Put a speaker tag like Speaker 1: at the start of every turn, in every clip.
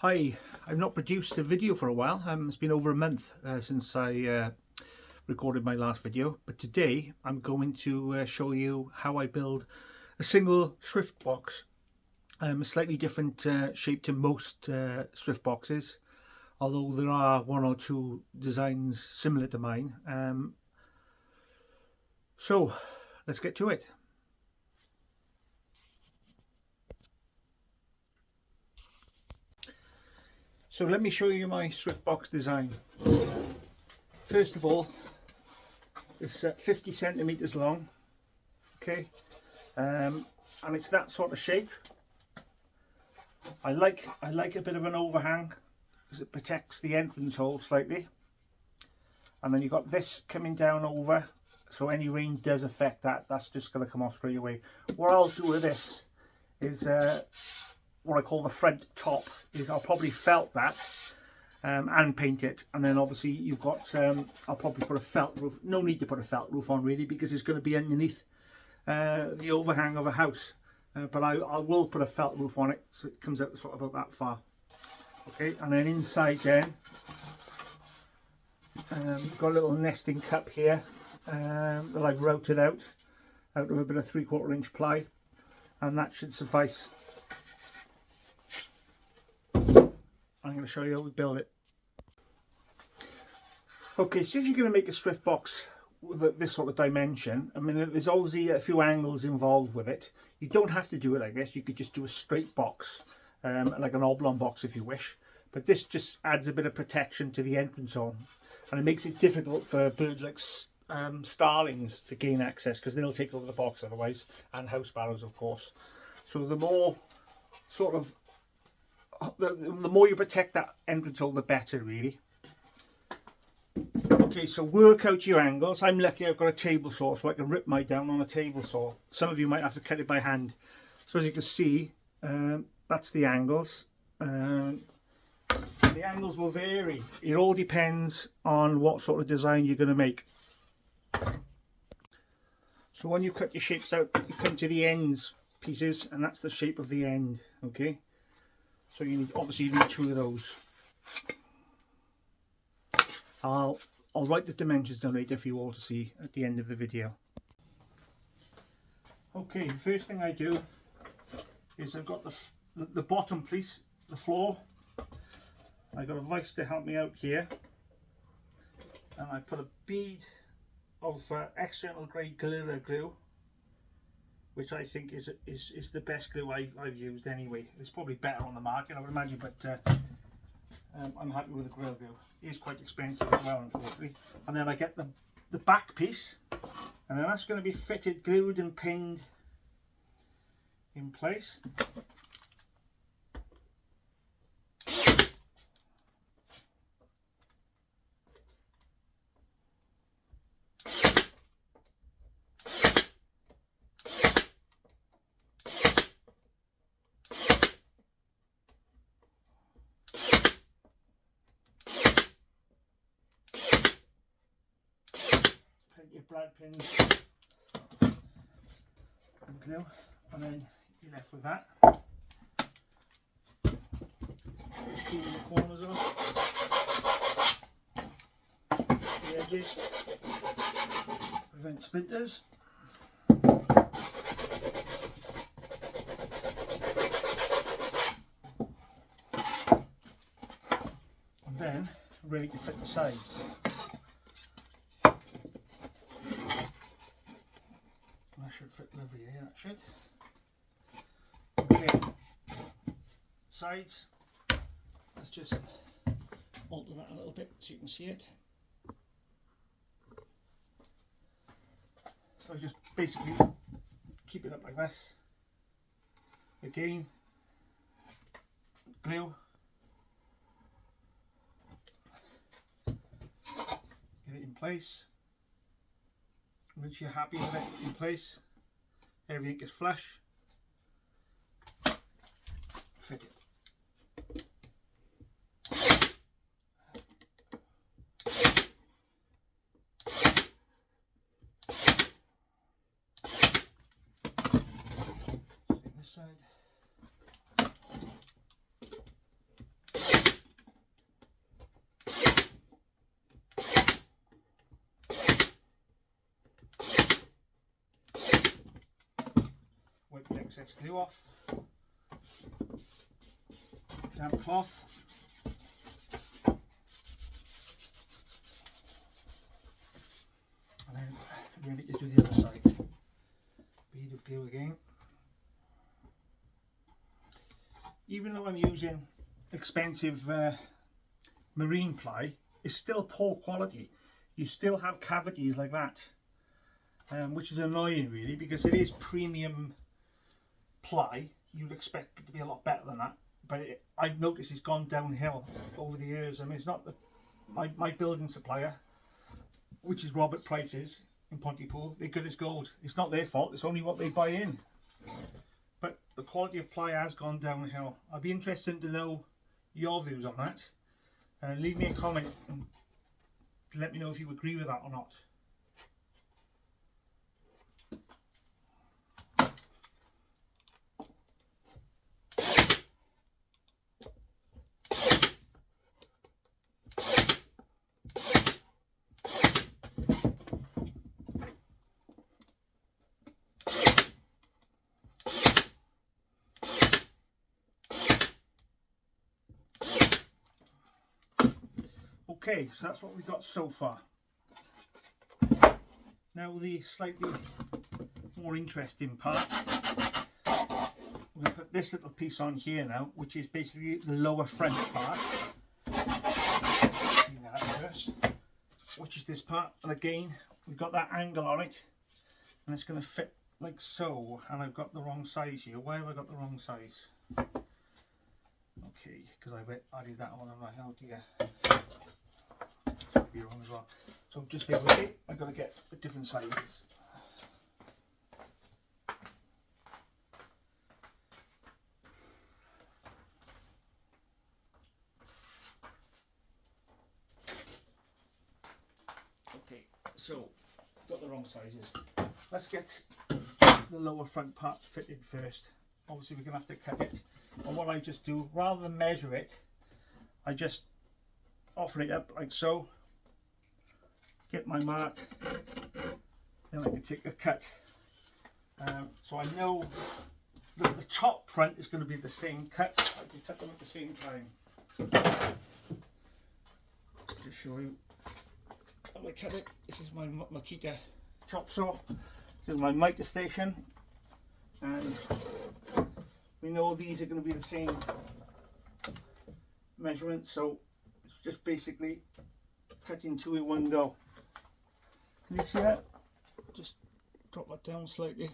Speaker 1: Hi, I've not produced a video for a while. It's been over a month since I recorded my last video, but today I'm going to show you how I build a single Swift box. A slightly different shape to most Swift boxes, although there are one or two designs similar to mine. So let's get to it. So let me show you my Swift box design. First of all, it's 50 centimeters long, okay, and it's that sort of shape. I like a bit of an overhang because it protects the entrance hole slightly, and then you've got this coming down over, so any rain does affect that. That's just going to come off straight away. What I'll do with this is what I call the front top. Is I'll probably felt that and paint it, and then obviously you've got I'll probably put a felt roof. No need to put a felt roof on really, because it's going to be underneath the overhang of a house, but I will put a felt roof on it so it comes out sort of about that far. Okay, and then inside then we've got a little nesting cup here that I've routed out of a bit of 3/4 inch ply, and that should suffice. I'm going to show you how we build it. Okay, so if you're going to make a Swift box with this sort of dimension, I mean, there's obviously a few angles involved with it. You don't have to do it like this. You could just do a straight box, like an oblong box if you wish. But this just adds a bit of protection to the entrance hole, and it makes it difficult for birds like starlings to gain access, because they'll take over the box otherwise, and house sparrows of course. So the more sort of the more you protect that entrance hole, the better really. Okay, so work out your angles. I'm lucky I've got a table saw, so I can rip mine down on a table saw. Some of you might have to cut it by hand. So as you can see, that's the angles. The angles will vary. It all depends on what sort of design you're going to make. So when you cut your shapes out, you come to the ends pieces, and that's the shape of the end. Okay, so you need, obviously you need two of those. I'll write the dimensions down later for you all to see at the end of the video. Okay, the first thing I do is I've got the bottom piece, the floor. I've got a vise to help me out here, and I put a bead of external grade Gorilla Glue, which I think is the best glue I've used anyway. It's probably better on the market, I would imagine, but I'm happy with the Gorilla Glue. It is quite expensive as well, unfortunately. And then I get the back piece, and then that's going to be fitted, glued and pinned in place. Your brad pins and glue, and then you're left with that. Just cleaning the corners off, the edges, prevent splinters. And then ready to fit the sides. Should fit lovely here, that should. Okay, sides, let's just alter that a little bit so you can see it. So just basically keep it up like this. Again, glue, get it in place. Once you're happy with it in place, everything is flush, fit it. This side. excess glue off. Damp cloth. And then ready to do the other side. Bead of glue again. Even though I'm using expensive marine ply, it's still poor quality. You still have cavities like that, which is annoying really, because it is premium ply. You'd expect it to be a lot better than that, but I've noticed it's gone downhill over the years. I mean, it's not my building supplier, which is Robert Price's in Pontypool. They're good as gold. It's not their fault, it's only what they buy in. But the quality of ply has gone downhill. I'd be interested to know your views on that. Leave me a comment and let me know if you agree with that or not. Okay, so that's what we've got so far. Now the slightly more interesting part. We're going to put this little piece on here now, which is basically the lower front part. See that first, which is this part, and again we've got that angle on it, and it's going to fit like so. And I've got the wrong size here. Why have I got the wrong size? Okay, because I've added that on. I'm like, oh dear. Be wrong as well. So just bear with me, I've got to get the different sizes. Okay, so got the wrong sizes. Let's get the lower front part fitted first. Obviously we're going to have to cut it. And what I just do, rather than measure it, I just offer it up like so. Get my mark, then I can take a cut. So I know that the top front is going to be the same cut. I can cut them at the same time. Just show you how I cut it. This is my Makita chop saw. This is my miter station, and we know these are going to be the same measurement. So it's just basically cutting two in one go. Can you see that? Just drop that down slightly.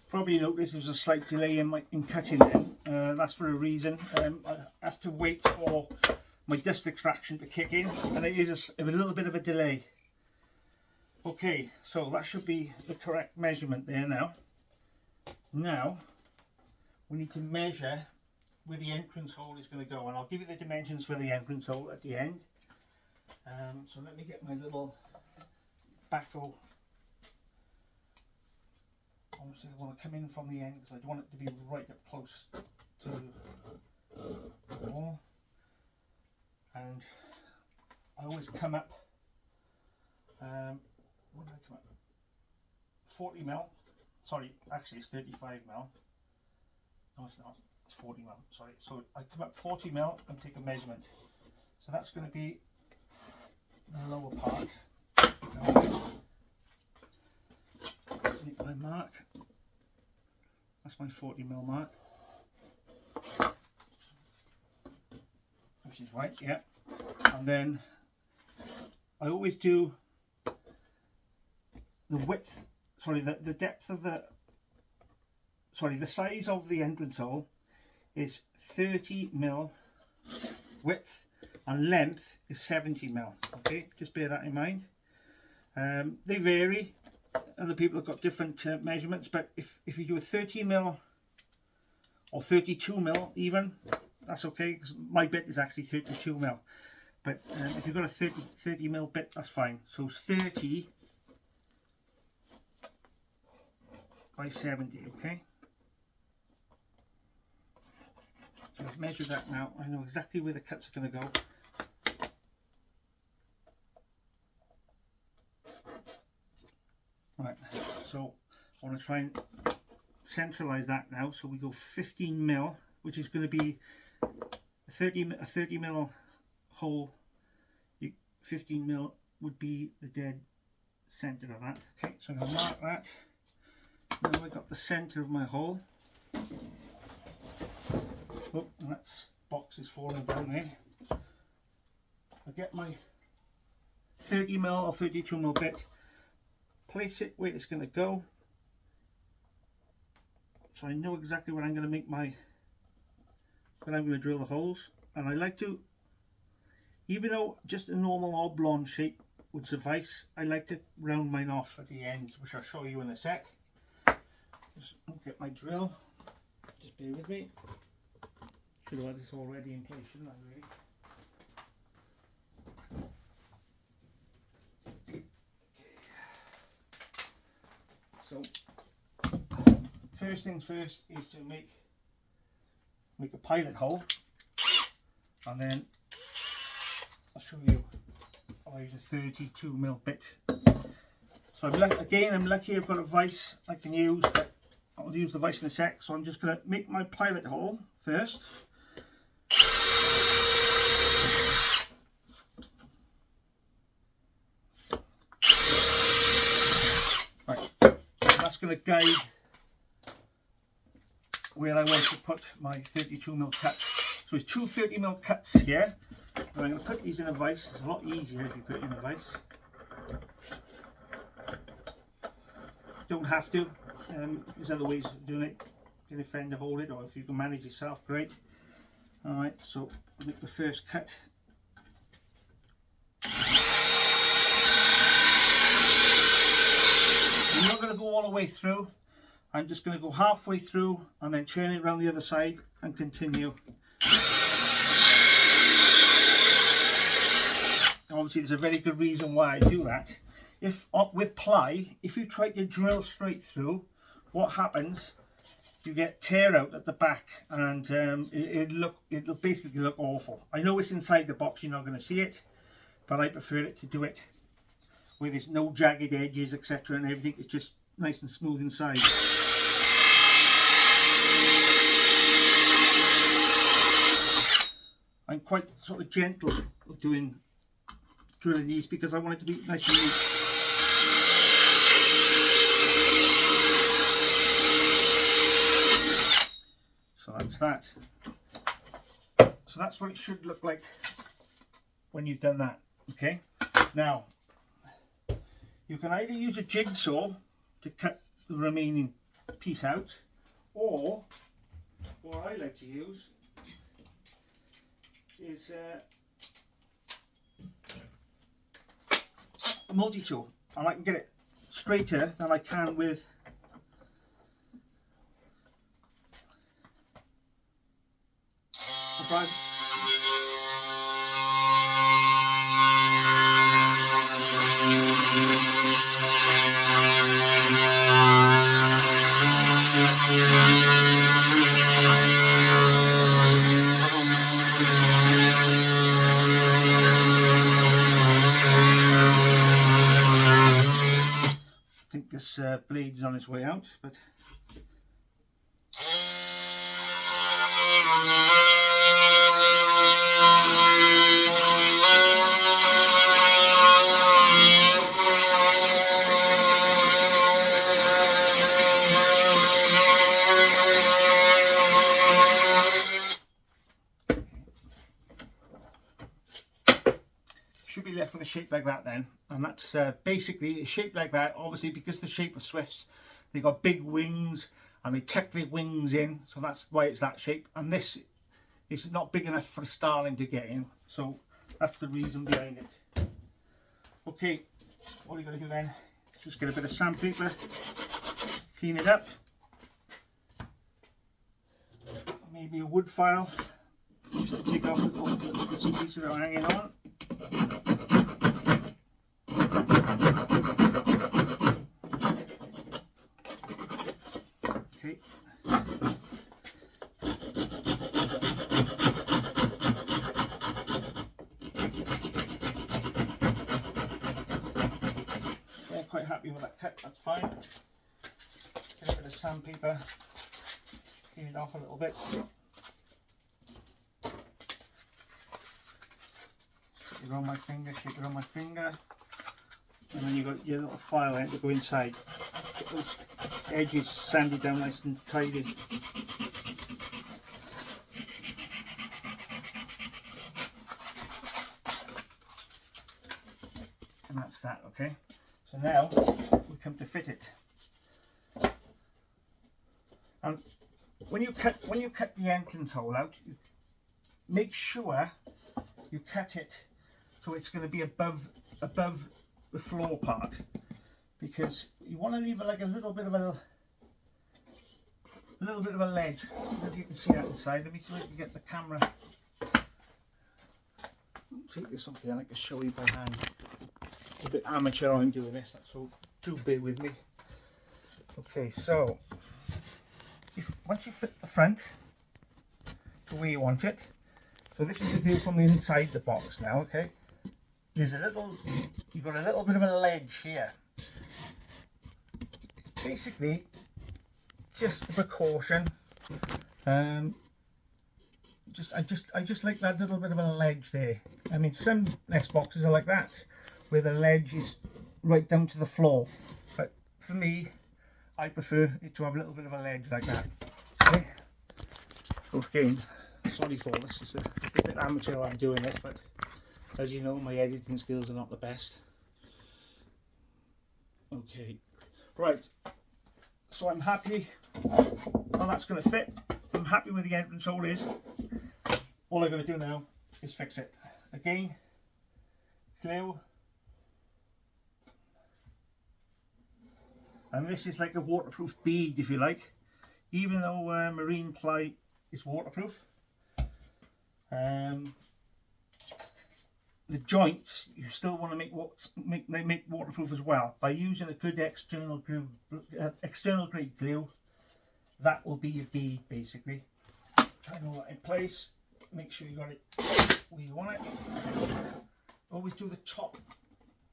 Speaker 1: Probably notice there's a slight delay in cutting them. That's for a reason. I have to wait for my dust extraction to kick in, and it is a little bit of a delay. Okay, so that should be the correct measurement there now. Now we need to measure where the entrance hole is going to go, and I'll give you the dimensions for the entrance hole at the end. So let me get my little backhoe. Obviously I want to come in from the end because I don't want it to be right up close to the wall, and I always come up, what did I come up? 40 mil, sorry, actually it's 35 mil, no it's not, it's 40 mil, sorry. So I come up 40 mil and take a measurement, so that's going to be the lower part. Make my mark. That's my 40 mil mark, which is right, yeah. And then I always do the width, sorry, the depth of the, sorry, the size of the entrance hole is 30 mil width, and length is 70 mil. Okay, just bear that in mind. They vary. Other people have got different measurements, but if you do a 30 mil or 32 mil even, that's okay, because my bit is actually 32mm. But if you've got a 30mm bit, that's fine. So it's 30 by 70, okay? So I've measured that now. I know exactly where the cuts are going to go. Right, so I want to try and centralize that now. So we go 15mm, which is going to be a 30mm hole. 15mm would be the dead center of that. Okay, so I'm going to mark that. Now I got the center of my hole. Oh, and that's box is falling down there. I get my 30mm or 32mm bit, place it where it's going to go, so I know exactly where I'm going to make my, where I'm going to drill the holes. And I like to, even though just a normal oblong shape would suffice, I like to round mine off at the ends, which I'll show you in a sec. Just get my drill, just bear with me. Should have had this already in place, shouldn't I, really? So first things first is to make a pilot hole, and then I'll show you. I use a 32mm bit. So I'm lucky I've got a vise I can use, but I'll use the vise in a sec. So I'm just going to make my pilot hole first. Right, that's going to guide where I want to put my 32mm cut. So it's two 30mm cuts here. And I'm going to put these in a vise. It's a lot easier if you put it in a vise. Don't have to. There's other ways of doing it. Get a friend to hold it, or if you can manage yourself, great. Alright, so I'll make the first cut. I'm not going to go all the way through. I'm just going to go halfway through and then turn it around the other side and continue. Obviously there's a very good reason why I do that. If with ply, if you try to drill straight through, what happens, you get tear out at the back, and it'll basically look awful. I know it's inside the box, you're not going to see it, but I prefer it to do it where there's no jagged edges, etc., and everything is just nice and smooth inside. I'm quite sort of gentle drilling these because I want it to be nice and neat. So that's that. So that's what it should look like when you've done that. Okay. Now you can either use a jigsaw to cut the remaining piece out, or what I like to use is a multi-tool, and I can get it straighter than I can with a brush. I think this blade's on its way out, but should be left with a shape like that then, and that's basically a shape like that. Obviously, because the shape of Swifts, they got big wings and they tuck their wings in, so that's why it's that shape. And this is not big enough for a starling to get in, so that's the reason behind it. Okay, all you got to do then is just get a bit of sandpaper, clean it up, maybe a wood file, take off the bits and pieces that are hanging on. Okay. Yeah, quite happy with that cut, that's fine. Get a bit of sandpaper, clean it off a little bit. Shake it around my finger, shake it around my finger. And then you've got your little file end to go inside. Get those edges sanded down nice and tidy. And that's that, okay? So now we come to fit it. And when you cut the entrance hole out, make sure you cut it so it's going to be above the floor part, because you want to leave like a little bit of a ledge. I don't know if you can see that inside. Let me see if I can get the camera. Take this off here and I can show you by hand. It's a bit amateur I'm doing this, so do bear with me. Okay, so once you fit the front the way you want it, so this is the view from the inside the box now, okay? You've got a little bit of a ledge here. It's basically just a precaution. I just like that little bit of a ledge there. I mean, some nest boxes are like that, where the ledge is right down to the floor. But for me, I prefer it to have a little bit of a ledge like that. Okay. So again, sorry for this. It's a bit amateur I'm doing this, but as you know, my editing skills are not the best. Okay, right. So I'm happy. Well, that's going to fit. I'm happy where the entrance hole is. All I'm going to do now is fix it. Again, glue. And this is like a waterproof bead, if you like. Even though marine ply is waterproof, the joints you still want to make waterproof as well by using a good external grade glue. That will be your bead basically. Try and hold that in place. Make sure you got it where you want it. Always do the top,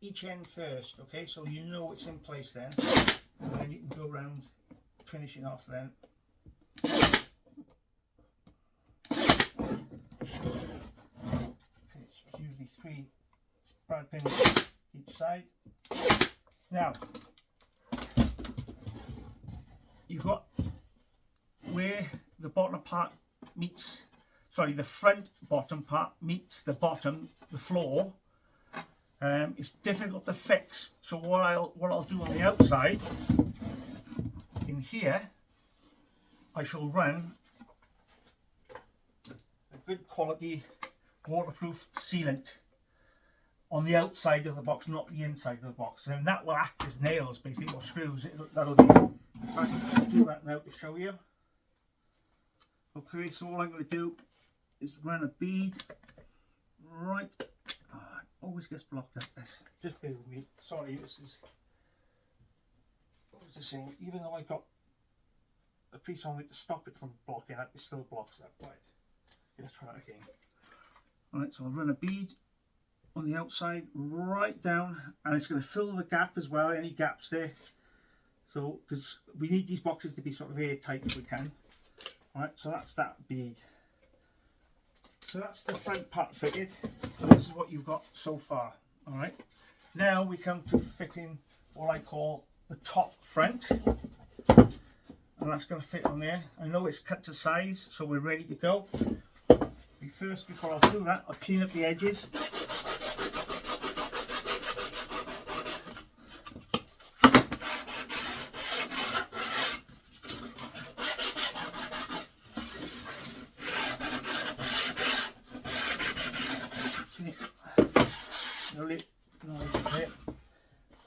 Speaker 1: each end first, okay? So you know it's in place then, and then you can go around finishing off then. Usually 3 brad pins each side. Now you've got where the bottom part meets, sorry, the front bottom part meets the bottom, the floor. It's difficult to fix, so what I'll do on the outside in here, I shall run a good quality waterproof sealant on the outside of the box, not the inside of the box, and that will act as nails basically, or screws. That'll be, in fact, I'll do that now to show you. Okay, so all I'm going to do is run a bead right. Oh, it always gets blocked like this. Just bear with me. Sorry, this is always the same. Even though I got a piece on it to stop it from blocking up, it still blocks up. Right, let's try that again. Alright, so I'll run a bead on the outside right down, and it's going to fill the gap as well, any gaps there. So, because we need these boxes to be sort of airtight if we can. Alright, so that's that bead. So that's the front part fitted, and this is what you've got so far. Alright, now we come to fitting what I call the top front, and that's going to fit on there. I know it's cut to size, so we're ready to go. First, before I'll do that, I'll clean up the edges.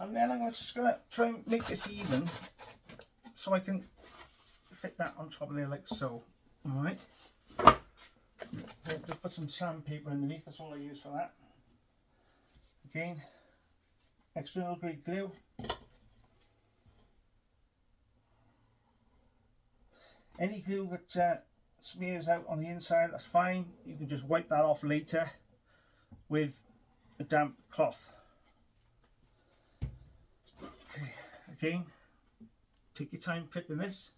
Speaker 1: And then I'm just going to try and make this even so I can fit that on top of there like so. Alright. Just put some sandpaper underneath, that's all I use for that. Again, external grade glue. Any glue that smears out on the inside, that's fine. You can just wipe that off later with a damp cloth. Okay, again, take your time fitting this,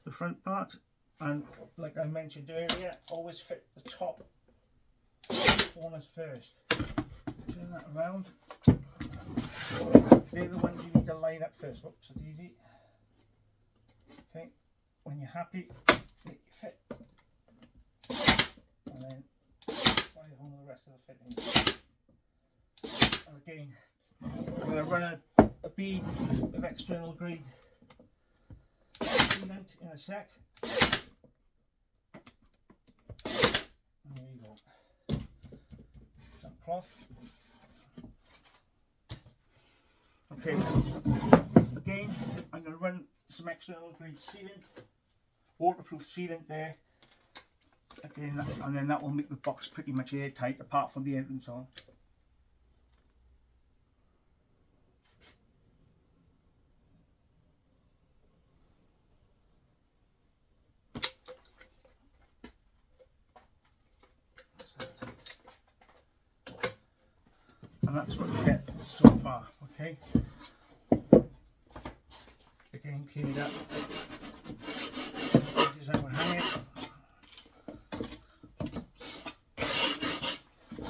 Speaker 1: the front part, and like I mentioned earlier, always fit the top corners first. Turn that around. They're the ones you need to line up first. Whoops, it's easy. Okay, when you're happy, make it fit, and then find home the rest of the fitting. And again, I'm going to run a bead of external grade sealant in a sec. And there you go. Some cloth. Okay, again, I'm going to run some external grade sealant, waterproof sealant there. Again, and then that will make the box pretty much airtight apart from the entrance hole. And that's what you get so far, okay? Again, clean it up. This is how we hang it.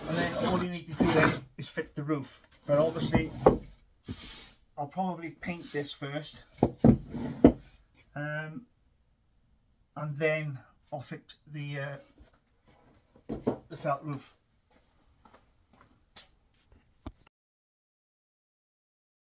Speaker 1: And then all you need to do then is fit the roof. But obviously, I'll probably paint this first. And then I'll fit the felt roof.